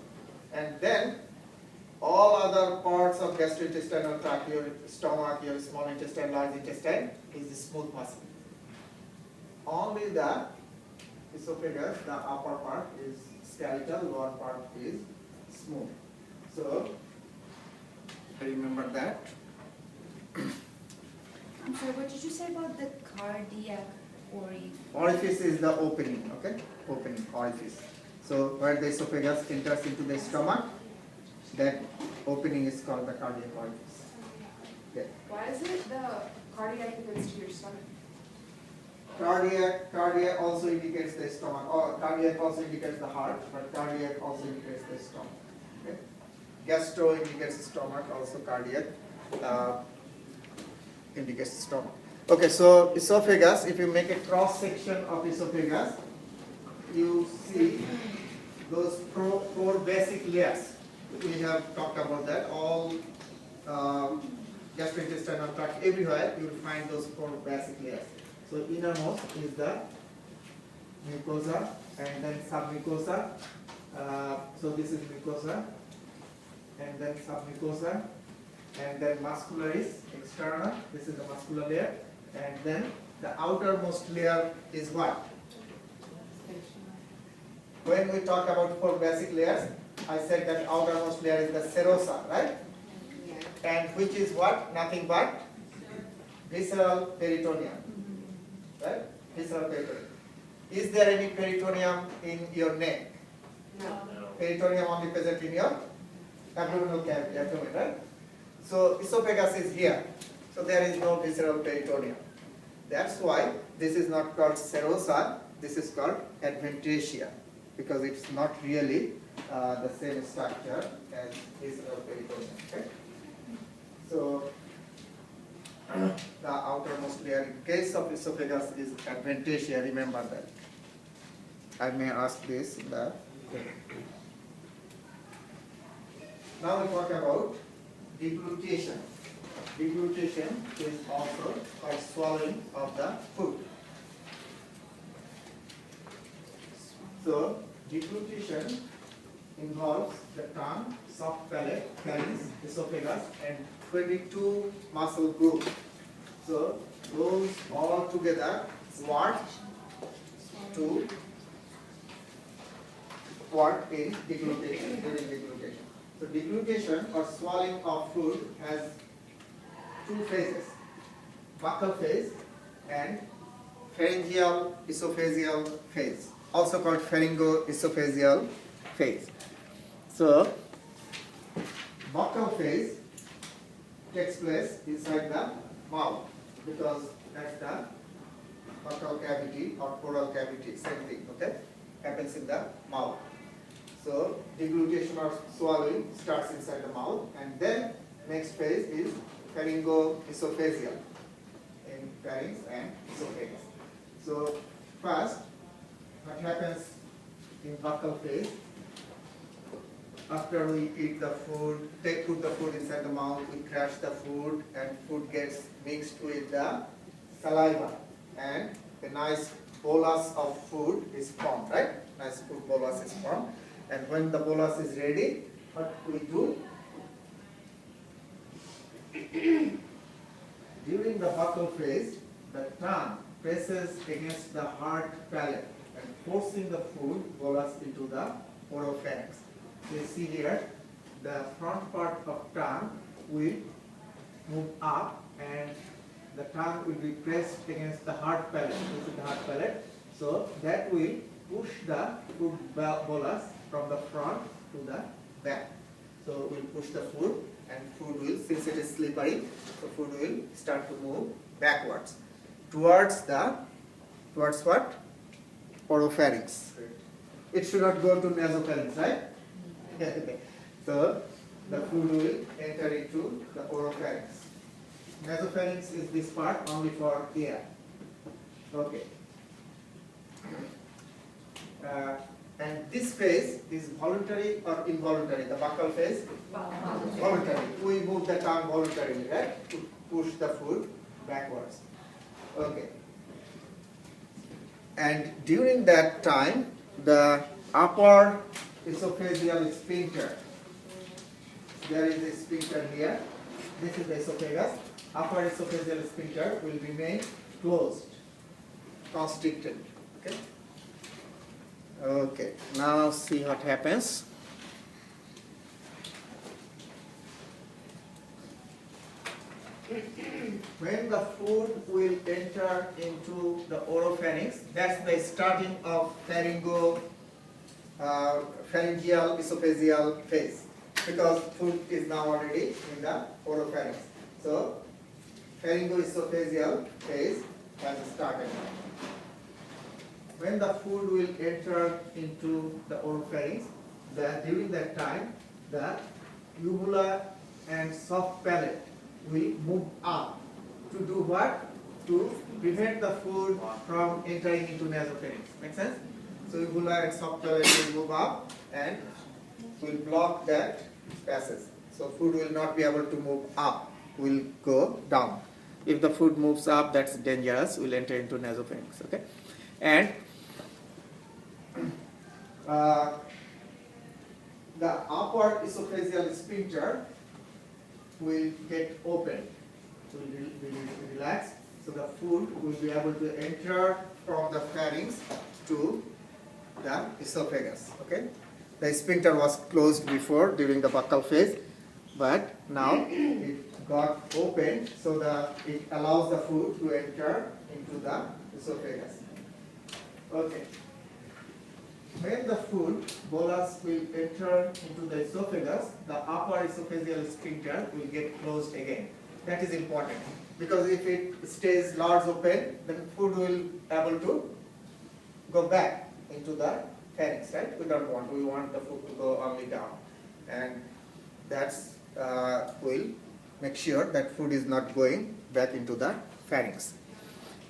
And then all other parts of gastrointestinal tract, your stomach, your small intestine, large intestine, is smooth muscle. Only the esophagus, the upper part is skeletal, lower part is smooth. So remember that. I'm sorry, what did you say about the cardiac orifice? Orifice is the opening, okay? Opening, orifice. So where the esophagus enters into the stomach, that opening is called the cardiac orifice. Okay. Why is it the cardiac goes to your stomach? Cardiac also indicates the stomach, or cardiac also indicates the heart, but cardiac also indicates the stomach. Okay? Gastro indicates the stomach, also cardiac indicates the stomach. Okay, so esophagus, if you make a cross section of esophagus, you see those four basic layers. We have talked about that. All gastrointestinal tract, everywhere you will find those four basic layers. So innermost is the mucosa, and then submucosa. So this is mucosa, and then submucosa, and then muscularis externa. This is the muscular layer, and then the outermost layer is what? When we talk about four basic layers, I said that outermost layer is the serosa, right? And which is what? Nothing but visceral peritoneum, right? Visceral peritoneum. Is there any peritoneum in your neck? No. Peritoneum only present in your abdominal cavity, abdomen, right? So esophagus is here. So there is no visceral peritoneum. That's why this is not called serosa, this is called adventitia, because it's not really the same structure as visceral peritoneum. Okay? So the outermost layer in case of esophagus is adventitia, remember that. I may ask this in the now we talk about deglutition. Deglutition is also by swallowing of the food. So deglutition involves the tongue, soft palate, pharynx, esophagus, and 22 muscle groups. So those all together work in deglutition, during deglutition. So deglutition or swallowing of food has two phases, buccal phase and pharyngeal esophageal phase, also called pharyngoesophageal phase. So buccal phase takes place inside the mouth, because that's the buccal cavity or oral cavity, same thing, okay? Happens in the mouth. So deglutition or swallowing starts inside the mouth, and then next phase is pharyngoesophageal in pharynx and esophagus. So first, what happens in buccal phase? after we eat the food, put the food inside the mouth, we crush the food and food gets mixed with the saliva and a nice bolus of food is formed, right? Nice food bolus is formed. And when the bolus is ready, what we do? During the buccal phase, the tongue presses against the hard palate and forcing the food bolus into the oropharynx. You see here, the front part of tongue will move up and the tongue will be pressed against the hard palate. This is the hard palate. So that will push the food bolus from the front to the back. So we'll push the food and food will, since it is slippery, the food will start to move backwards towards what? Oropharynx. It should not go to nasopharynx, right? So the food will enter into the oropharynx. Nasopharynx is this part only for air. Okay. And this phase is voluntary or involuntary? The buccal phase? Voluntary. We move the tongue voluntarily, right? To push the food backwards. Okay. And during that time, the upper esophageal sphincter, there is a sphincter here. This is the esophagus. Upper esophageal sphincter will remain closed, constricted. Okay. Okay. Now see what happens. When the food will enter into the oropharynx, that's the starting of pharyngeal esophageal phase, because food is now already in the oropharynx. So pharyngoesophageal phase has started. When the food will enter into the oropharynx, during that time, the uvula and soft palate will move up to do what? To prevent the food from entering into nasopharynx. Make sense? So uvula and soft palate will move up and will block that passage. So food will not be able to move up, will go down. If the food moves up, that's dangerous, will enter into nasopharynx. Okay? And the upper esophageal sphincter will get open, will relax, so the food will be able to enter from the pharynx to the esophagus. Okay, the sphincter was closed before during the buccal phase, but now it got opened, so it allows the food to enter into the esophagus. Okay. When the food bolus will enter into the esophagus, the upper esophageal sphincter will get closed again. That is important, because if it stays large open, then food will able to go back into the pharynx, right? We don't want. We want the food to go only down, and that's will make sure that food is not going back into the pharynx.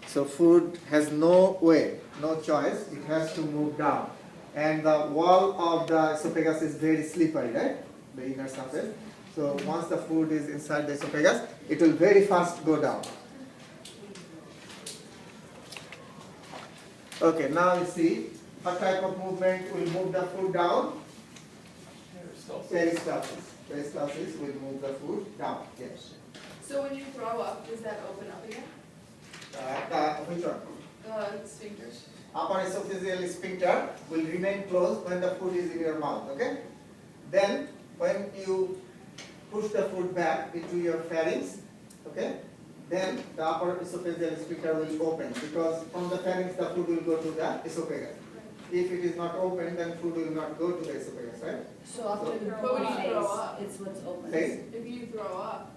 So food has no way, no choice. It has to move down. And the wall of the esophagus is very slippery, right? The inner surface. So once the food is inside the esophagus, it will very fast go down. Okay, now you see what type of movement will move the food down? Peristalsis. Peristalsis will move the food down. Yes. So when you throw up, does that open up again? Which one? The sphincters. Upper esophageal sphincter will remain closed when the food is in your mouth, okay? Then when you push the food back into your pharynx, okay, then the upper esophageal sphincter will open, because from the pharynx the food will go to the esophagus. If it is not open, then food will not go to the esophagus, right? So often in But when you throw up, it's what's open. Okay. if you throw up,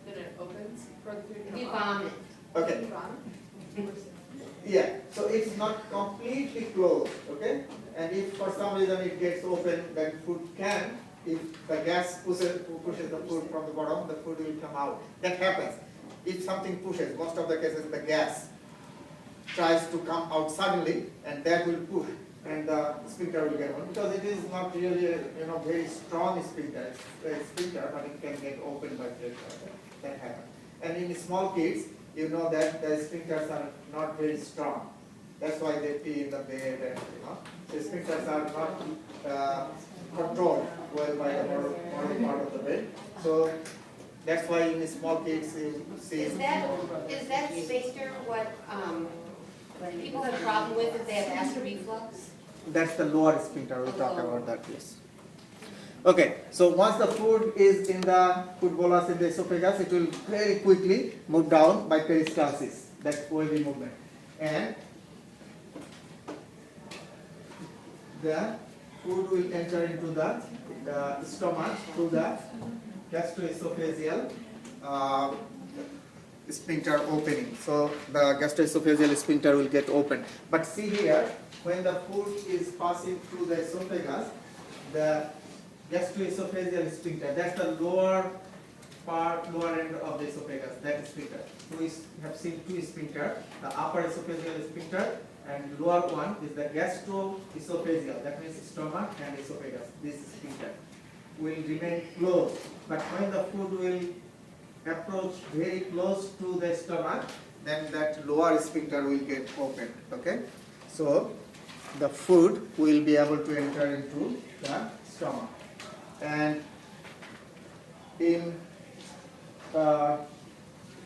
then it opens for the food to If you come up. vomit. Okay. If you vomit? Yeah, so it's not completely closed, okay? And if for some reason it gets open, then food can, if the gas pushes the food from the bottom, the food will come out. That happens. If something pushes, most of the cases the gas tries to come out suddenly, and that will push. and the sphincter will get open, because it is not really a very strong sphincter. It's a sphincter, but it can get open by pressure. That happens. And in small kids, you know that the sphincters are not very strong. That's why they pee in the bed, and the sphincters are not controlled well by the bottom part of the bed. So that's why in small kids you see. Is that sphincter what people have a problem with if they have acid reflux? That's the lower sphincter. We'll talk about that, yes. Okay, so once the food is in the food bolus in the esophagus, it will very quickly move down by peristalsis. That's wavy movement. And the food will enter into the stomach through the gastroesophageal sphincter opening. So the gastroesophageal sphincter will get open. But see here, when the food is passing through the esophagus, the gastroesophageal sphincter, that's the lower end of the esophagus, that sphincter. We have seen two sphincters, the upper esophageal sphincter and lower one is the gastroesophageal, that means stomach and esophagus. This sphincter will remain closed, but when the food will approach very close to the stomach, then that lower sphincter will get opened. Okay, so the food will be able to enter into the stomach. And in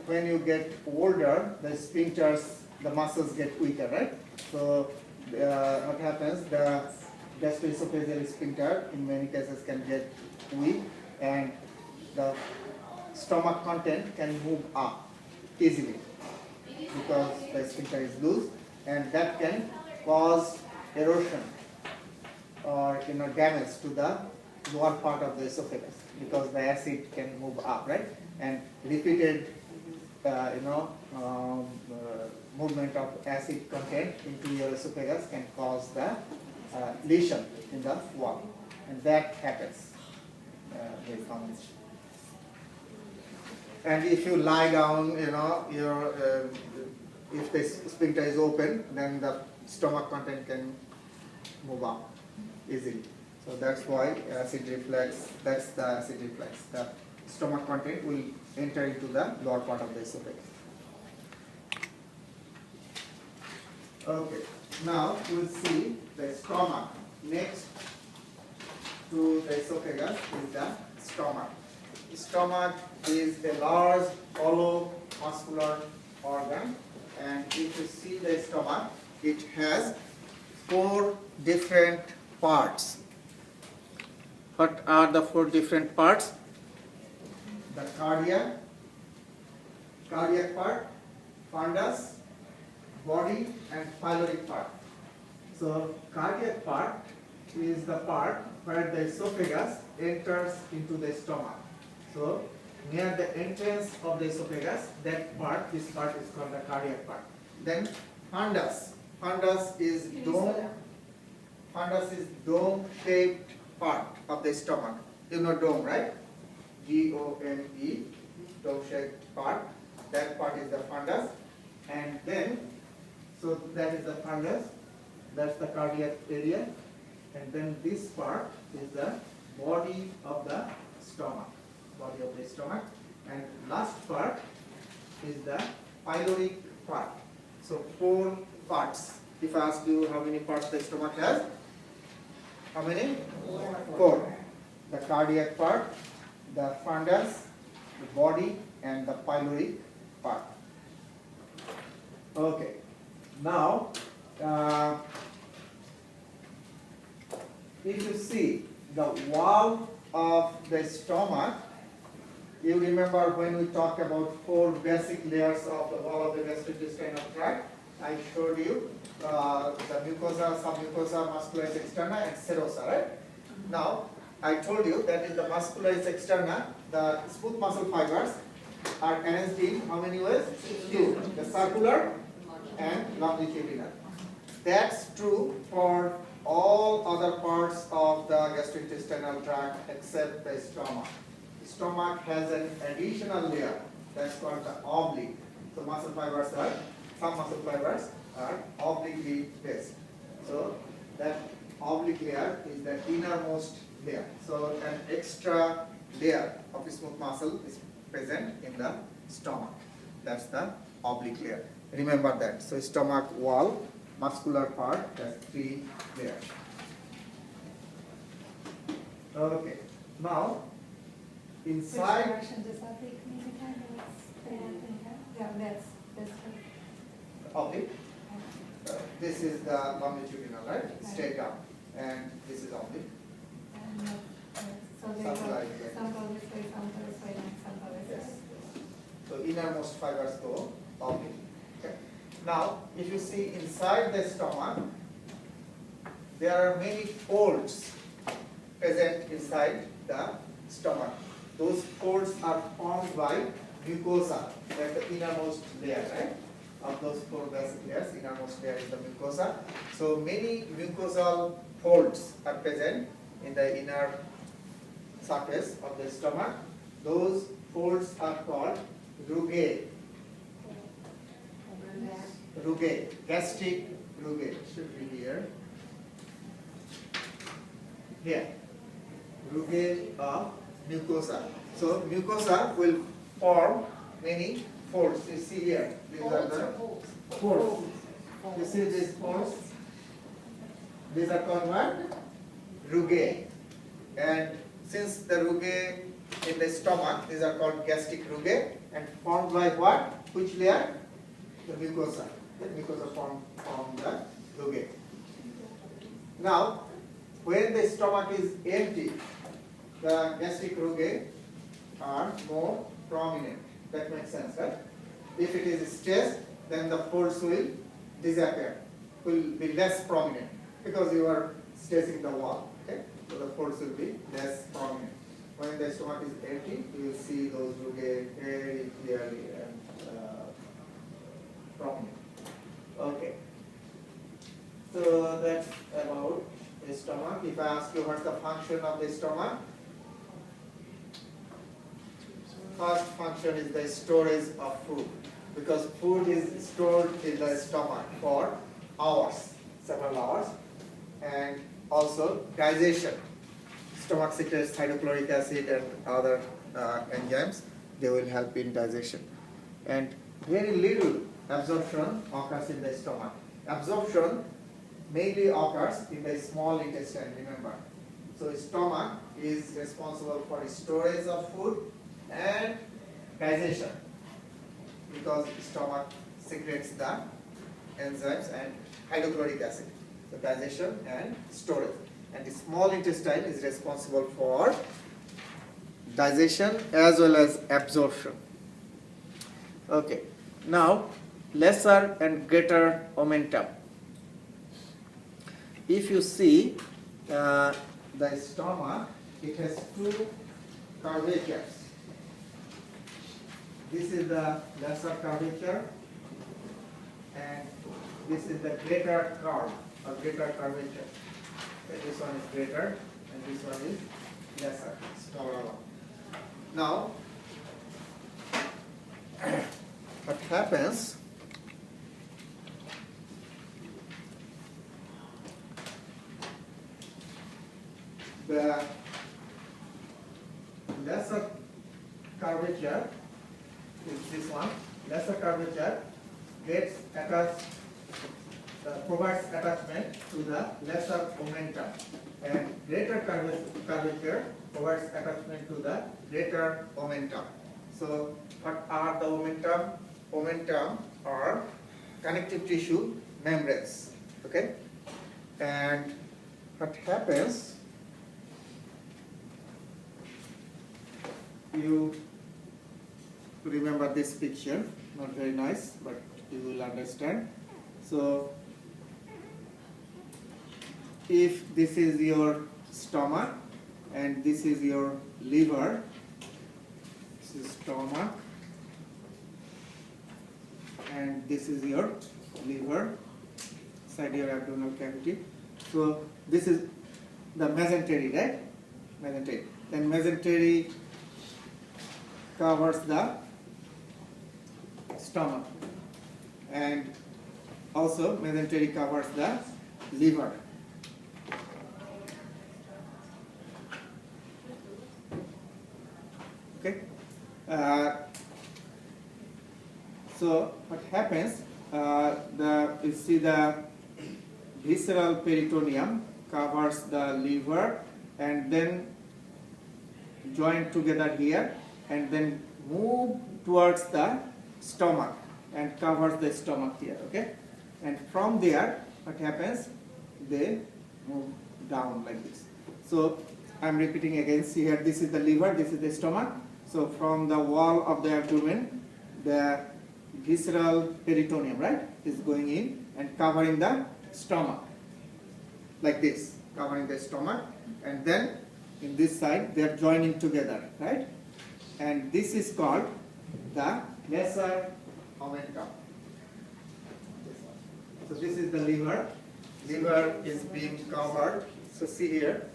when you get older, the sphincters, the muscles get weaker, right? So what happens? The gastroesophageal sphincter in many cases can get weak, and the stomach content can move up easily because the sphincter is loose, and that can cause erosion or damage to the lower part of the esophagus, because the acid can move up, right? And repeated movement of acid content into your esophagus can cause the lesion in the wall, and that happens very commonly. And if you lie down, if the sphincter is open, then the stomach content can move up easily. So that's why acid reflux, that's the acid reflux. The stomach content will enter into the lower part of the esophagus. Okay, now we'll see the stomach. Next to the esophagus is the stomach. The stomach is a large, hollow, muscular organ, and if you see the stomach, it has 4 different parts. What are the 4 different parts? The cardiac part, fundus, body, and pyloric part. So cardiac part is the part where the esophagus enters into the stomach. So near the entrance of the esophagus, that part, this part is called the cardiac part. Then fundus. Fundus is dome-shaped part of the stomach. You know dome, right? D-O-M-E, dome-shaped part. That part is the fundus. And then, so that is the fundus. That's the cardiac area. And then this part is the body of the stomach. Body of the stomach. And last part is the pyloric part. So 4 parts. If I ask you how many parts the stomach has, how many? 4. The cardiac part, the fundus, the body, and the pyloric part. Okay. Now, if you see the wall of the stomach, you remember when we talked about 4 basic layers of the wall of the gastrointestinal tract. I showed you the mucosa, submucosa, muscularis externa, and serosa, right? Now, I told you that in the muscularis externa, the smooth muscle fibers are arranged in how many ways? 2. The circular and longitudinal. That's true for all other parts of the gastrointestinal tract except the stomach. The stomach has an additional layer that's called the oblique. So some muscle fibers are obliquely based. So that oblique layer is the innermost layer. So an extra layer of smooth muscle is present in the stomach. That's the oblique layer. Remember that. So stomach wall, muscular part has 3 layers. Okay. Now Which inside direction does oblique mean again? Yeah, that's one. oblique, this is the longitudinal, right? Straight down, and this is oblique. And, so they Something go, like that. some go this way, some go this way, and some go this Yes. way. So innermost fibers go oblique. Okay. Now, if you see inside the stomach, there are many folds present inside the stomach. Those folds are formed by mucosa. That's the innermost layer, right? Of those 4 basic layers, innermost layer is the mucosa. So many mucosal folds are present in the inner surface of the stomach. Those folds are called rugae. Rugae, gastric rugae, should be here. Here, rugae of mucosa. So mucosa will form many folds. You see here, these are the folds. You see these folds? These are called what? Rugae. And since the rugae in the stomach, these are called gastric rugae, and formed by what? Which layer? The mucosa. The mucosa form the rugae. Now, when the stomach is empty, the gastric rugae are more prominent. That makes sense, right? If it is stressed, then the folds will disappear, will be less prominent because you are stressing the wall. Okay, so the folds will be less prominent. When the stomach is empty, you will see those rugae very clearly and prominent. Okay, so that's about the stomach. If I ask you what's the function of the stomach, first function is the storage of food, because food is stored in the stomach for hours, several hours, and also digestion. Stomach secretes hydrochloric acid and other enzymes. They will help in digestion. And very little absorption occurs in the stomach. Absorption mainly occurs in the small intestine, remember. So stomach is responsible for storage of food and digestion, because stomach secretes the enzymes and hydrochloric acid. So digestion and storage. And the small intestine is responsible for digestion as well as absorption. Okay. Now, lesser and greater omentum. If you see the stomach, it has 2 curvatures. This is the lesser curvature, and this is the greater curve or greater curvature. Okay, this one is greater and this one is lesser, smaller one. Now, what happens? The lesser curvature is this one. Lesser curvature gets attached, provides attachment to the lesser omentum, and greater curvature provides attachment to the greater omentum. So, what are the omentum? Omentum are connective tissue membranes. Okay, and what happens? You remember this picture, not very nice, but you will understand. So, if this is your stomach and this is your liver, this is stomach and this is your liver, inside your abdominal cavity. So, this is the mesentery, right? Mesentery. Then mesentery covers the stomach, and also mesentery covers the liver. Okay. So what happens? You see the visceral peritoneum covers the liver and then join together here and then move towards the stomach and covers the stomach here. Okay. And from there, what happens? They move down like this. So I'm repeating again. See here, this is the liver, this is the stomach. So from the wall of the abdomen, the visceral peritoneum, right, is going in and covering the stomach like this, covering the stomach, and then in this side they are joining together, right? And this is called the lesser omentum. So this is the liver. Liver is being covered. So see here,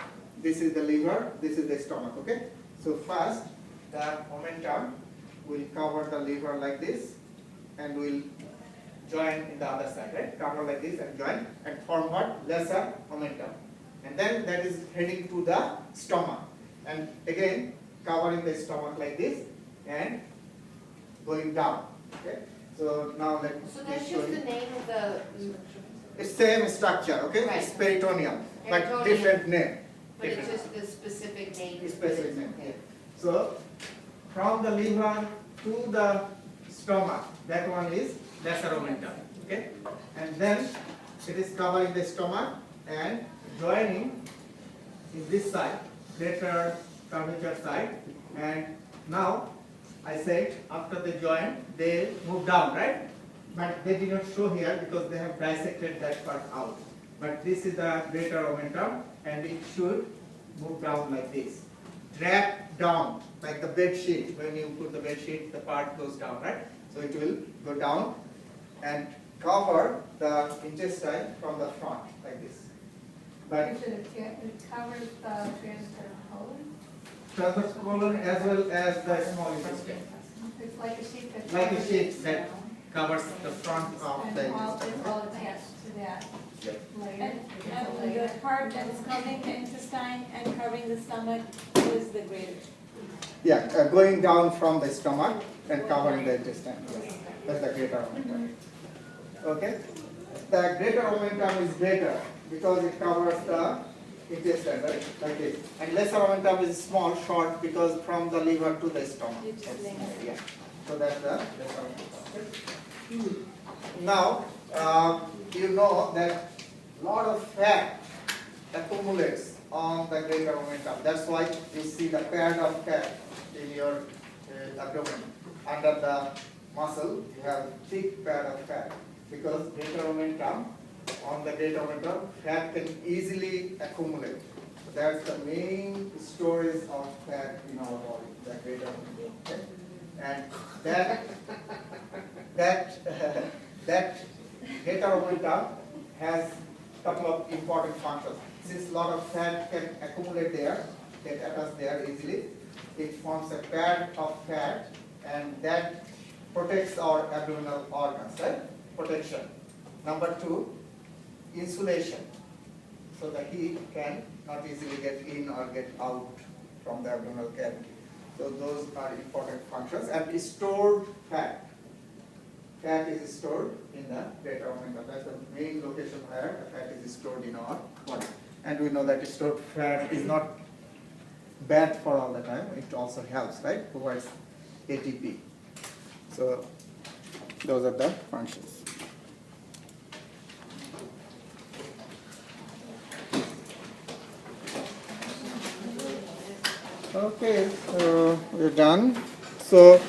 this is the liver, this is the stomach, okay? So first, the omentum will cover the liver like this and will join in the other side, right? Cover like this and join and form what? Lesser omentum. And then that is heading to the stomach. And again, covering the stomach like this and going down, okay? So now let me So that's show just the you. name of the, It's same structure, okay? Right. It's peritoneum, but Peritoneum. different name. but it's Different. just the specific name. It's specific name, yeah. So from the liver to the stomach, that one is lesser omentum, okay? And then it is covering the stomach and joining in this side, greater curvature side. And now I said after they join, they move down, right? But they did not show here because they have dissected that part out. But this is the greater omentum and it should move down like this. Drag down like the bed sheet. When you put the bed sheet, the part goes down, right? So it will go down and cover the intestine from the front like this. But It covers the transverse colon. transverse colon as well as the small intestine. It's like a sheet that. Like a covers sheet it that down. covers the front of the And all, intestine. it's all attached to that Yep. layer. And It's a the layer. part that's covering the intestine and covering the stomach is the greater. Yeah, going down from the stomach and covering the intestine. Yes. That's the greater omentum. Okay? The greater omentum is greater because it covers the intestine, right? Like this. And lesser omentum is small, short because from the liver to the stomach. It's just That's- length. Yeah. So that's the lesser omentum. Now, you know that lot of fat accumulates on the greater omentum. That's why you see the pad of fat in your abdomen. Under the muscle, you have thick pad of fat because greater omentum, on the greater omentum, fat can easily accumulate. So that's the main storage of fat in our body, the greater omentum. Okay? And that greater omentum has a couple of important functions. Since a lot of fat can accumulate there, get attached there easily, it forms a pad of fat and that protects our abdominal organs, right? Protection. Number two, insulation. So the heat can not easily get in or get out from the abdominal cavity. So those are important functions. And stored fat. Fat is stored in the greater omentum. That's the main location where the fat is stored in our body. And we know that stored fat is not bad for all the time. It also helps, right? Provides ATP. So those are the functions. Okay, so we're done. So